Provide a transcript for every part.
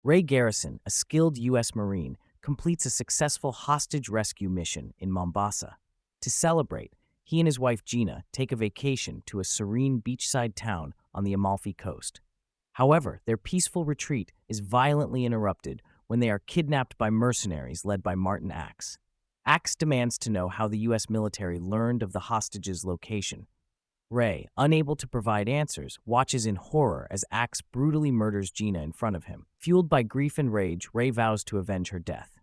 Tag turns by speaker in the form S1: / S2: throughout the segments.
S1: Ray Garrison, a skilled U.S. Marine, completes a successful hostage rescue mission in Mombasa. To celebrate, he and his wife Gina take a vacation to a serene beachside town on the Amalfi Coast. However, their peaceful retreat is violently interrupted when they are kidnapped by mercenaries led by Martin Axe. Axe demands to know how the U.S. military learned of the hostages' location. Ray, unable to provide answers, watches in horror as Axe brutally murders Gina in front of him. Fueled by grief and rage, Ray vows to avenge her death.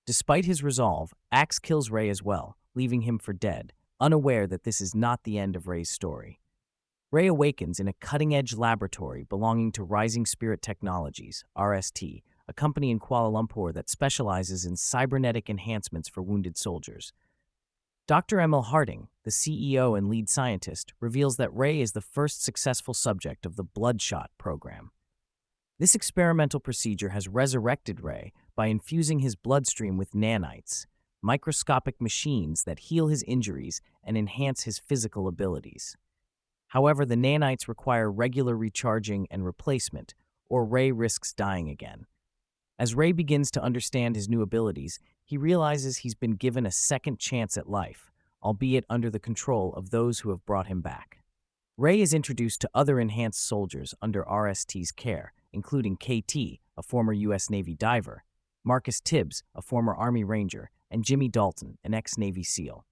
S1: Despite his resolve, Axe kills Ray as well, leaving him for dead, unaware that this is not the end of Ray's story. Ray awakens in a cutting-edge laboratory belonging to Rising Spirit Technologies, RST, a company in Kuala Lumpur that specializes in cybernetic enhancements for wounded soldiers. Dr. Emil Harding, the CEO and lead scientist, reveals that Ray is the first successful subject of the Bloodshot program. This experimental procedure has resurrected Ray by infusing his bloodstream with nanites, microscopic machines that heal his injuries and enhance his physical abilities. However, the nanites require regular recharging and replacement, or Ray risks dying again. As Ray begins to understand his new abilities, he realizes he's been given a second chance at life, albeit under the control of those who have brought him back. Ray is introduced to other enhanced soldiers under RST's care, including KT, a former U.S. Navy diver, Marcus Tibbs, a former Army Ranger, and Jimmy Dalton, an ex-Navy SEAL.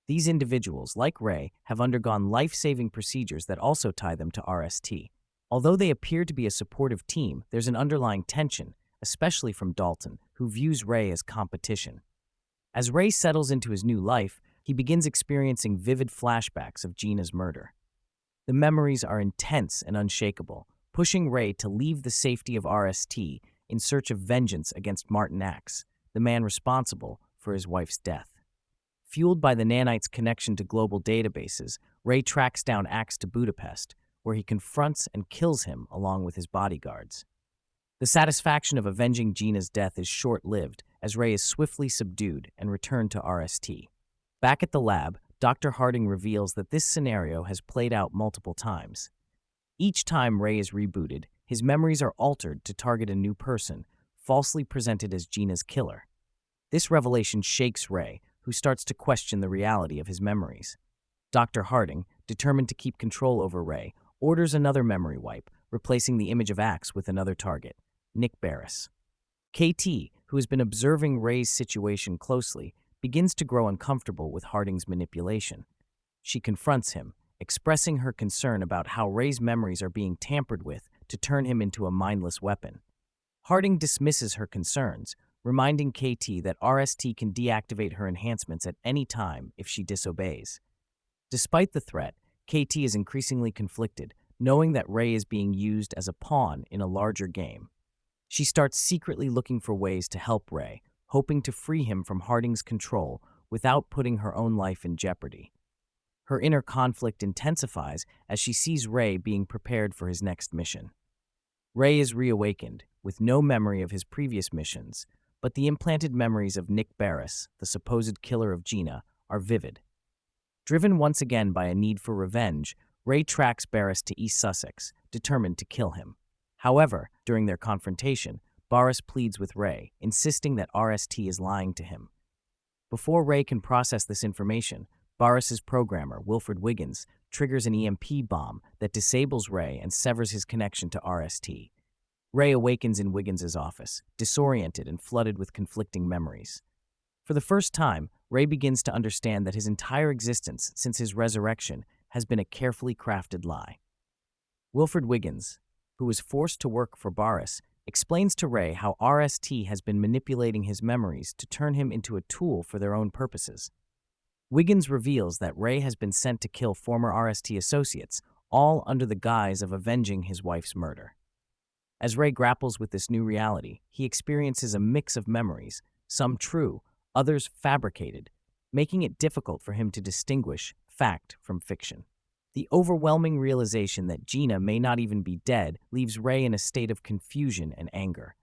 S1: These individuals, like Ray, have undergone life-saving procedures that also tie them to RST. Although they appear to be a supportive team, there's an underlying tension, especially from Dalton, who views Ray as competition. As Ray settles into his new life, he begins experiencing vivid flashbacks of Gina's murder. The memories are intense and unshakable, pushing Ray to leave the safety of RST in search of vengeance against Martin Axe, the man responsible for his wife's death. Fueled by the nanites' connection to global databases, Ray tracks down Axe to Budapest, where he confronts and kills him along with his bodyguards. The satisfaction of avenging Gina's death is short-lived, as Ray is swiftly subdued and returned to RST. Back at the lab, Dr. Harding reveals that this scenario has played out multiple times. Each time Ray is rebooted, his memories are altered to target a new person, falsely presented as Gina's killer. This revelation shakes Ray, who starts to question the reality of his memories. Dr. Harding, determined to keep control over Ray, orders another memory wipe, replacing the image of Axe with another target, Nick Barris. KT, who has been observing Ray's situation closely, begins to grow uncomfortable with Harding's manipulation. She confronts him, expressing her concern about how Ray's memories are being tampered with to turn him into a mindless weapon. Harding dismisses her concerns, reminding KT that RST can deactivate her enhancements at any time if she disobeys. Despite the threat, KT is increasingly conflicted, knowing that Ray is being used as a pawn in a larger game. She starts secretly looking for ways to help Ray, hoping to free him from Harding's control without putting her own life in jeopardy. Her inner conflict intensifies as she sees Ray being prepared for his next mission. Ray is reawakened, with no memory of his previous missions, but the implanted memories of Nick Barris, the supposed killer of Gina, are vivid. Driven once again by a need for revenge, Ray tracks Barris to East Sussex, determined to kill him. However, during their confrontation, Barris pleads with Ray, insisting that RST is lying to him. Before Ray can process this information, Barris's programmer, Wilfred Wiggins, triggers an EMP bomb that disables Ray and severs his connection to RST. Ray awakens in Wiggins's office, disoriented and flooded with conflicting memories. For the first time, Ray begins to understand that his entire existence since his resurrection has been a carefully crafted lie. Wilfred Wiggins, who was forced to work for Barris, explains to Ray how RST has been manipulating his memories to turn him into a tool for their own purposes. Wiggins reveals that Ray has been sent to kill former RST associates, all under the guise of avenging his wife's murder. As Ray grapples with this new reality, he experiences a mix of memories, some true, others fabricated, making it difficult for him to distinguish fact from fiction. The overwhelming realization that Gina may not even be dead leaves Ray in a state of confusion and anger.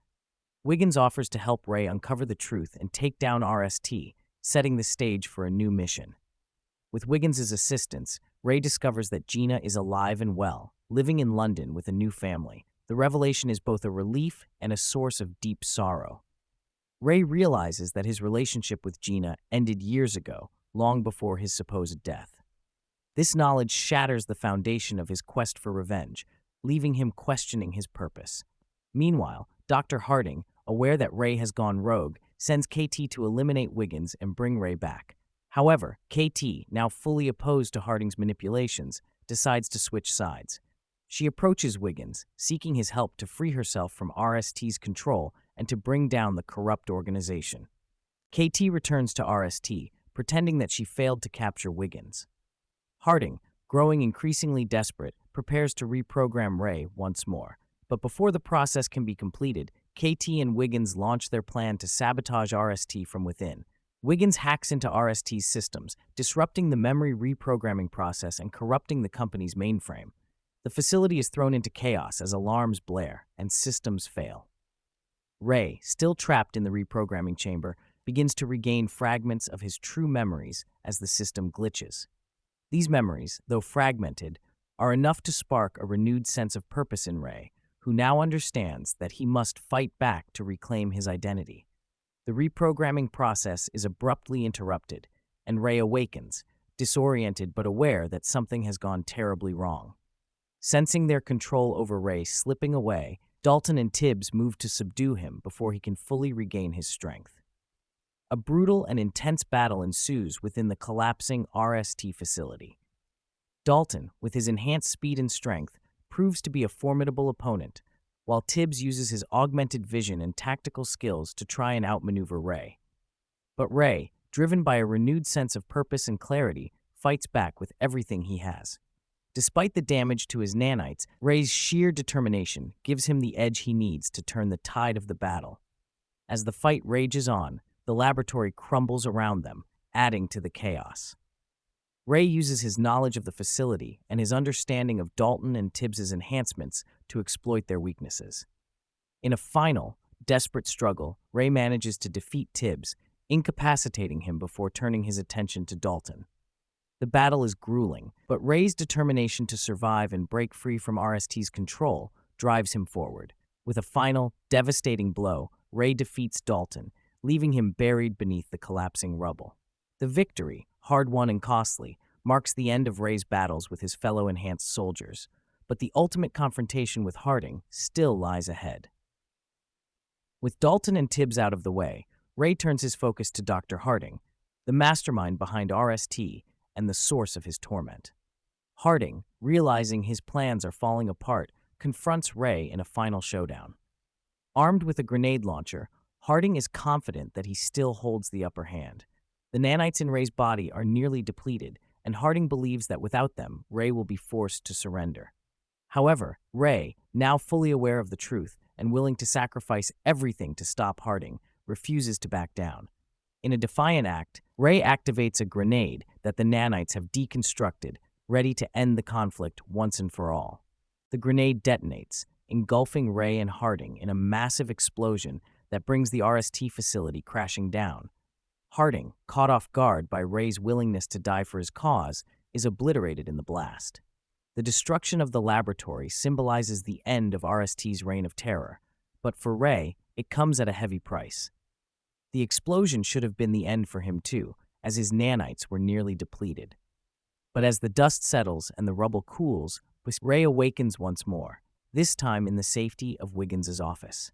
S1: Wiggins offers to help Ray uncover the truth and take down RST, setting the stage for a new mission. With Wiggins's assistance, Ray discovers that Gina is alive and well, living in London with a new family, The revelation is both a relief and a source of deep sorrow. Ray realizes that his relationship with Gina ended years ago, long before his supposed death. This knowledge shatters the foundation of his quest for revenge, leaving him questioning his purpose. Meanwhile, Dr. Harding, aware that Ray has gone rogue, sends KT to eliminate Wiggins and bring Ray back. However, KT, now fully opposed to Harding's manipulations, decides to switch sides. She approaches Wiggins, seeking his help to free herself from RST's control and to bring down the corrupt organization. KT returns to RST, pretending that she failed to capture Wiggins. Harding, growing increasingly desperate, prepares to reprogram Ray once more. But before the process can be completed, KT and Wiggins launch their plan to sabotage RST from within. Wiggins hacks into RST's systems, disrupting the memory reprogramming process and corrupting the company's mainframe. The facility is thrown into chaos as alarms blare and systems fail. Ray, still trapped in the reprogramming chamber, begins to regain fragments of his true memories as the system glitches. These memories, though fragmented, are enough to spark a renewed sense of purpose in Ray, who now understands that he must fight back to reclaim his identity. The reprogramming process is abruptly interrupted, and Ray awakens, disoriented but aware that something has gone terribly wrong. Sensing their control over Ray slipping away, Dalton and Tibbs move to subdue him before he can fully regain his strength. A brutal and intense battle ensues within the collapsing RST facility. Dalton, with his enhanced speed and strength, proves to be a formidable opponent, while Tibbs uses his augmented vision and tactical skills to try and outmaneuver Ray. But Ray, driven by a renewed sense of purpose and clarity, fights back with everything he has. Despite the damage to his nanites, Ray's sheer determination gives him the edge he needs to turn the tide of the battle. As the fight rages on, the laboratory crumbles around them, adding to the chaos. Ray uses his knowledge of the facility and his understanding of Dalton and Tibbs's enhancements to exploit their weaknesses. In a final, desperate struggle, Ray manages to defeat Tibbs, incapacitating him before turning his attention to Dalton. The battle is grueling, but Ray's determination to survive and break free from RST's control drives him forward. With a final, devastating blow, Ray defeats Dalton, leaving him buried beneath the collapsing rubble. The victory, hard-won and costly, marks the end of Ray's battles with his fellow enhanced soldiers, but the ultimate confrontation with Harding still lies ahead. With Dalton and Tibbs out of the way, Ray turns his focus to Dr. Harding, the mastermind behind RST and the source of his torment. Harding, realizing his plans are falling apart, confronts Ray in a final showdown. Armed with a grenade launcher, Harding is confident that he still holds the upper hand. The nanites in Ray's body are nearly depleted, and Harding believes that without them, Ray will be forced to surrender. However, Ray, now fully aware of the truth and willing to sacrifice everything to stop Harding, refuses to back down. In a defiant act, Ray activates a grenade that the nanites have deconstructed, ready to end the conflict once and for all. The grenade detonates, engulfing Ray and Harding in a massive explosion that brings the RST facility crashing down. Harding, caught off guard by Ray's willingness to die for his cause, is obliterated in the blast. The destruction of the laboratory symbolizes the end of RST's reign of terror, but for Ray, it comes at a heavy price. The explosion should have been the end for him too, as his nanites were nearly depleted. But as the dust settles and the rubble cools, Ray awakens once more, this time in the safety of Wiggins' office.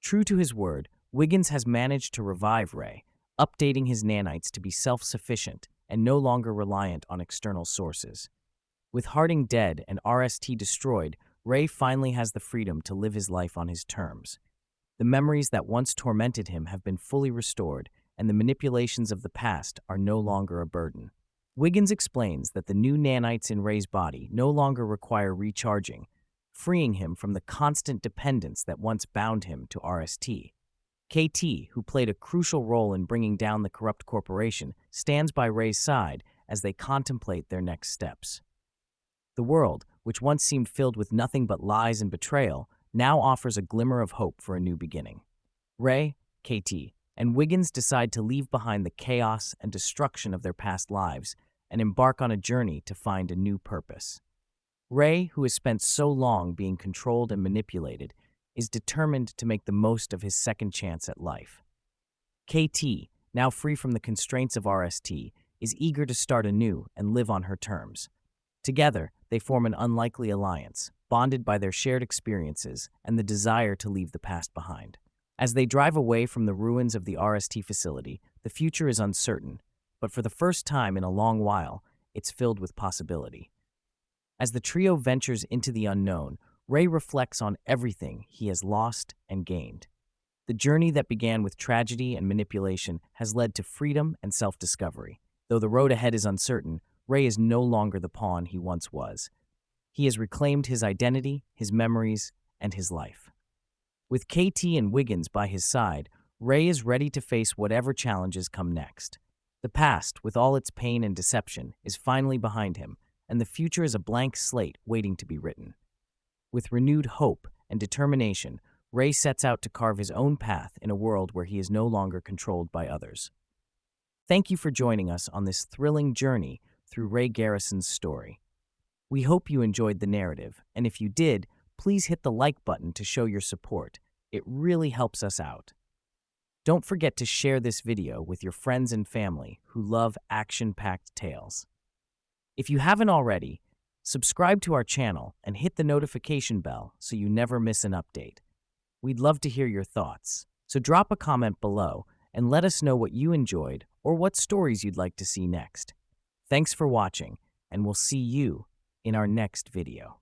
S1: True to his word, Wiggins has managed to revive Ray, updating his nanites to be self-sufficient and no longer reliant on external sources. With Harding dead and RST destroyed, Ray finally has the freedom to live his life on his terms. The memories that once tormented him have been fully restored, and the manipulations of the past are no longer a burden. Wiggins explains that the new nanites in Ray's body no longer require recharging, freeing him from the constant dependence that once bound him to RST. KT, who played a crucial role in bringing down the corrupt corporation, stands by Ray's side as they contemplate their next steps. The world, which once seemed filled with nothing but lies and betrayal, now offers a glimmer of hope for a new beginning. Ray, KT, and Wiggins decide to leave behind the chaos and destruction of their past lives and embark on a journey to find a new purpose. Ray, who has spent so long being controlled and manipulated, is determined to make the most of his second chance at life. KT, now free from the constraints of RST, is eager to start anew and live on her terms. Together, they form an unlikely alliance, bonded by their shared experiences and the desire to leave the past behind. As they drive away from the ruins of the RST facility, the future is uncertain, but for the first time in a long while, it's filled with possibility. As the trio ventures into the unknown, Ray reflects on everything he has lost and gained. The journey that began with tragedy and manipulation has led to freedom and self-discovery. Though the road ahead is uncertain, Ray is no longer the pawn he once was. He has reclaimed his identity, his memories, and his life. With KT and Wiggins by his side, Ray is ready to face whatever challenges come next. The past, with all its pain and deception, is finally behind him, and the future is a blank slate waiting to be written. With renewed hope and determination, Ray sets out to carve his own path in a world where he is no longer controlled by others. Thank you for joining us on this thrilling journey through Ray Garrison's story. We hope you enjoyed the narrative, and if you did, please hit the like button to show your support. It really helps us out. Don't forget to share this video with your friends and family who love action-packed tales. If you haven't already, subscribe to our channel and hit the notification bell so you never miss an update. We'd love to hear your thoughts, so drop a comment below and let us know what you enjoyed or what stories you'd like to see next. Thanks for watching, and we'll see you in our next video.